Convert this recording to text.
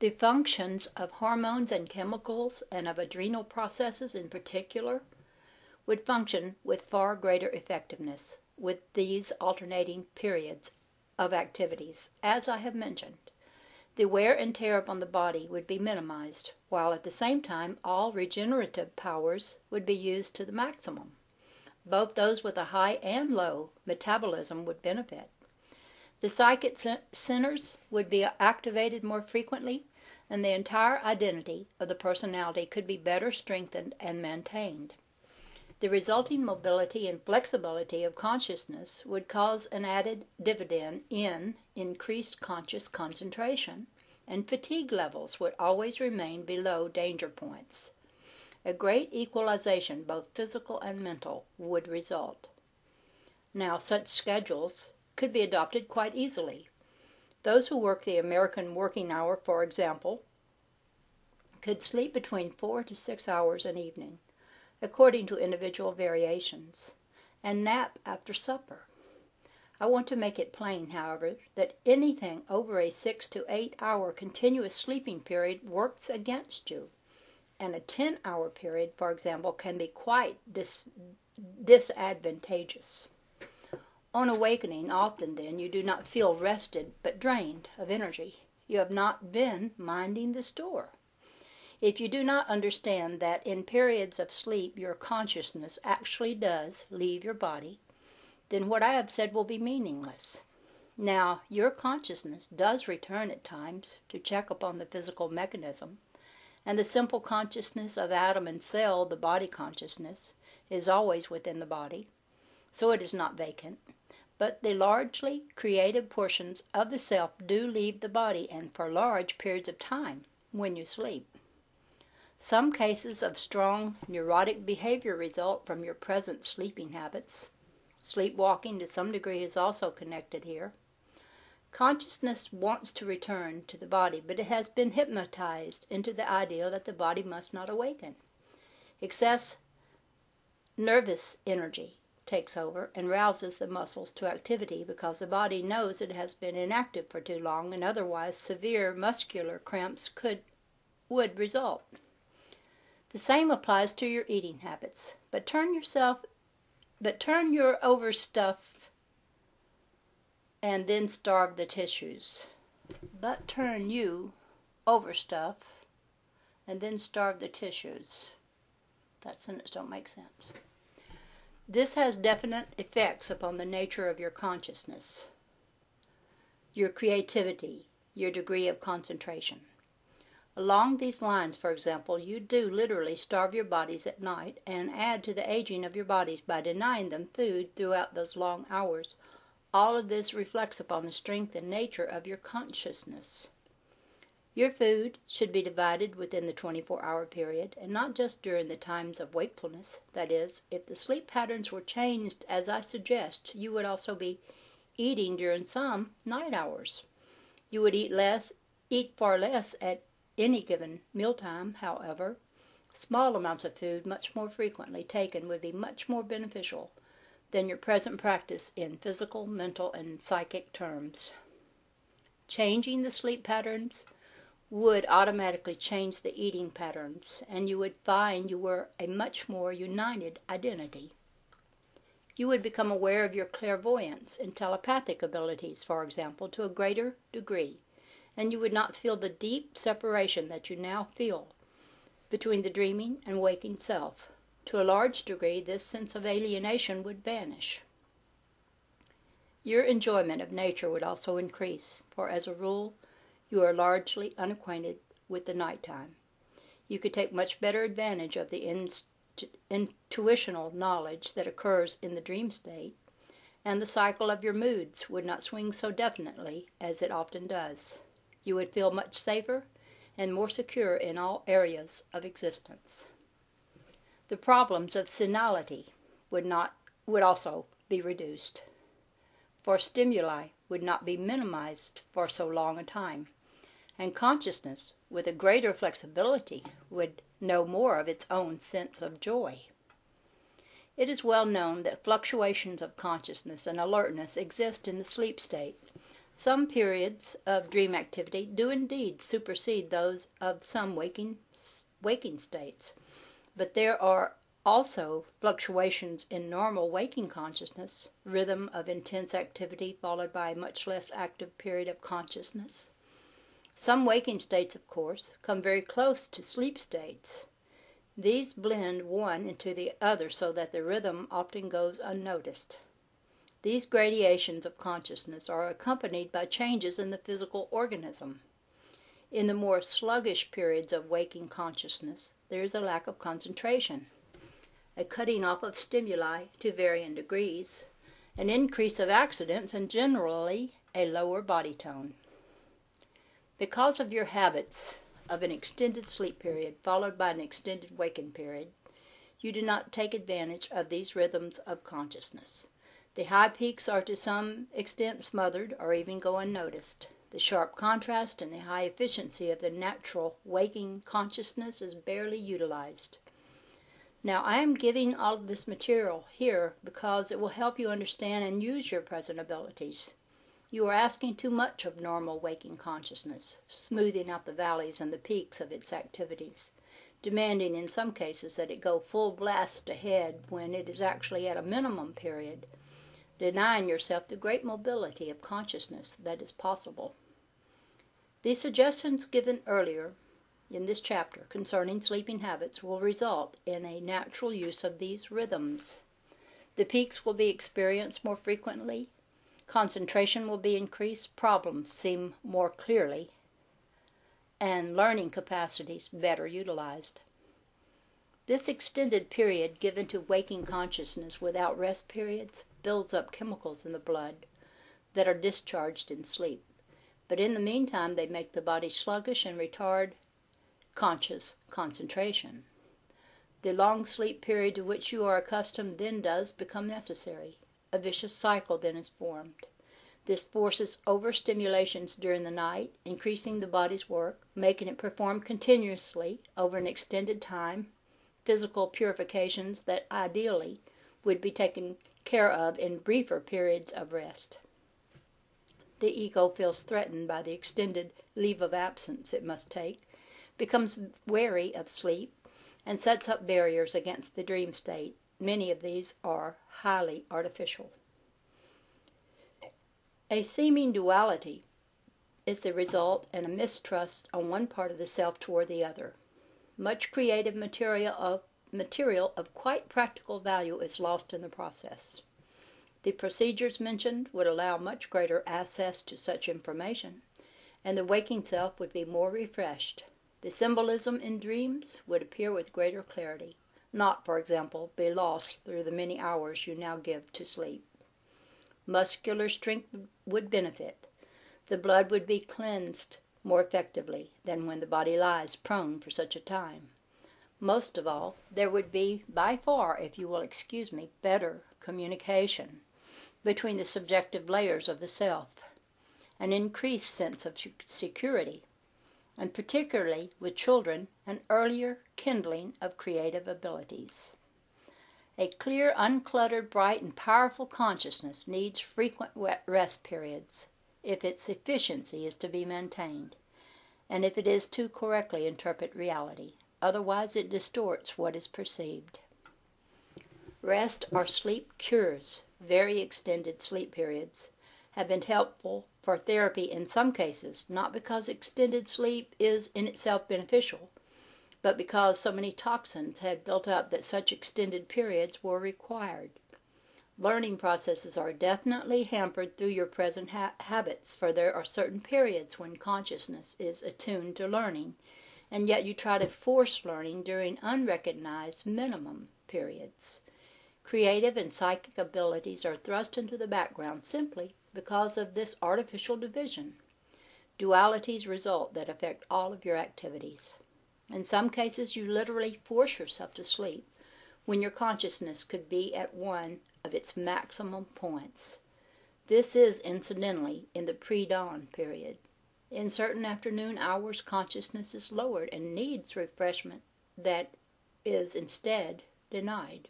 The functions of hormones and chemicals, and of adrenal processes in particular, would function with far greater effectiveness with these alternating periods of activities, as I have mentioned. The wear and tear upon the body would be minimized, while at the same time all regenerative powers would be used to the maximum. Both those with a high and low metabolism would benefit. The psychic centers would be activated more frequently, and the entire identity of the personality could be better strengthened and maintained. The resulting mobility and flexibility of consciousness would cause an added dividend in increased conscious concentration, and fatigue levels would always remain below danger points. A great equalization, both physical and mental, would result. Now, such schedules could be adopted quite easily. Those who work the American working hour, for example, could sleep between 4 to 6 hours an evening, according to individual variations, and nap after supper. I want to make it plain, however, that anything over a 6 to 8 hour continuous sleeping period works against you, and a 10-hour period, for example, can be quite disadvantageous. On awakening, often then, you do not feel rested but drained of energy. You have not been minding the store. If you do not understand that in periods of sleep your consciousness actually does leave your body, then what I have said will be meaningless. Now, your consciousness does return at times to check upon the physical mechanism, and the simple consciousness of atom and cell, the body consciousness, is always within the body, so it is not vacant. But the largely creative portions of the self do leave the body, and for large periods of time, when you sleep. Some cases of strong neurotic behavior result from your present sleeping habits. Sleepwalking to some degree is also connected here. Consciousness wants to return to the body, but it has been hypnotized into the idea that the body must not awaken. Excess nervous energy takes over and rouses the muscles to activity because the body knows it has been inactive for too long, and otherwise severe muscular cramps would result. The same applies to your eating habits. But turn your overstuff and then starve the tissues. But turn you overstuff and then starve the tissues. That sentence don't make sense. This has definite effects upon the nature of your consciousness, your creativity, your degree of concentration. Along these lines, for example, you do literally starve your bodies at night and add to the aging of your bodies by denying them food throughout those long hours. All of this reflects upon the strength and nature of your consciousness. Your food should be divided within the 24-hour period, and not just during the times of wakefulness. That is, if the sleep patterns were changed as I suggest, you would also be eating during some night hours. You would eat far less at any given mealtime. However, small amounts of food much more frequently taken would be much more beneficial than your present practice in physical, mental, and psychic terms. Changing the sleep patterns would automatically change the eating patterns, and you would find you were a much more united identity. You would become aware of your clairvoyance and telepathic abilities, for example, to a greater degree, and you would not feel the deep separation that you now feel between the dreaming and waking self. To a large degree, this sense of alienation would vanish. Your enjoyment of nature would also increase, for as a rule, you are largely unacquainted with the nighttime. You could take much better advantage of the intuitional knowledge that occurs in the dream state, and the cycle of your moods would not swing so definitely as it often does. You would feel much safer and more secure in all areas of existence. The problems of senility would also be reduced, for stimuli would not be minimized for so long a time, and consciousness, with a greater flexibility, would know more of its own sense of joy. It is well known that fluctuations of consciousness and alertness exist in the sleep state. Some periods of dream activity do indeed supersede those of some waking states, but there are also fluctuations in normal waking consciousness, rhythm of intense activity followed by a much less active period of consciousness. Some waking states, of course, come very close to sleep states. These blend one into the other so that the rhythm often goes unnoticed. These gradations of consciousness are accompanied by changes in the physical organism. In the more sluggish periods of waking consciousness, there is a lack of concentration, a cutting off of stimuli to varying degrees, an increase of accidents, and generally a lower body tone. Because of your habits of an extended sleep period followed by an extended waking period, you do not take advantage of these rhythms of consciousness. The high peaks are to some extent smothered or even go unnoticed. The sharp contrast and the high efficiency of the natural waking consciousness is barely utilized. Now, I am giving all of this material here because it will help you understand and use your present abilities. You are asking too much of normal waking consciousness, smoothing out the valleys and the peaks of its activities, demanding in some cases that it go full blast ahead when it is actually at a minimum period, denying yourself the great mobility of consciousness that is possible. The suggestions given earlier in this chapter concerning sleeping habits will result in a natural use of these rhythms. The peaks will be experienced more frequently, concentration will be increased, problems seem more clearly, and learning capacities better utilized. This extended period given to waking consciousness without rest periods builds up chemicals in the blood that are discharged in sleep, but in the meantime they make the body sluggish and retard conscious concentration. The long sleep period to which you are accustomed then does become necessary. A vicious cycle then is formed. This forces overstimulations during the night, increasing the body's work, making it perform continuously over an extended time, physical purifications that ideally would be taken care of in briefer periods of rest. The ego feels threatened by the extended leave of absence it must take, becomes wary of sleep, and sets up barriers against the dream state. Many of these are highly artificial. A seeming duality is the result and a mistrust on one part of the self toward the other. Much creative material of quite practical value is lost in the process. The procedures mentioned would allow much greater access to such information, and the waking self would be more refreshed. The symbolism in dreams would appear with greater clarity, not, for example, be lost through the many hours you now give to sleep. Muscular strength would benefit. The blood would be cleansed more effectively than when the body lies prone for such a time. Most of all, there would be, by far, if you will excuse me, better communication between the subjective layers of the self, an increased sense of security, and particularly with children, an earlier kindling of creative abilities. A clear, uncluttered, bright, and powerful consciousness needs frequent rest periods if its efficiency is to be maintained, and if it is to correctly interpret reality. Otherwise, it distorts what is perceived. Rest or sleep cures, very extended sleep periods, have been helpful for therapy in some cases, not because extended sleep is in itself beneficial, but because so many toxins had built up that such extended periods were required. Learning processes are definitely hampered through your present habits, for there are certain periods when consciousness is attuned to learning, and yet you try to force learning during unrecognized minimum periods. Creative and psychic abilities are thrust into the background simply because of this artificial division. Dualities result that affect all of your activities. In some cases, you literally force yourself to sleep when your consciousness could be at one of its maximum points. This is, incidentally, in the pre-dawn period. In certain afternoon hours, consciousness is lowered and needs refreshment that is instead denied.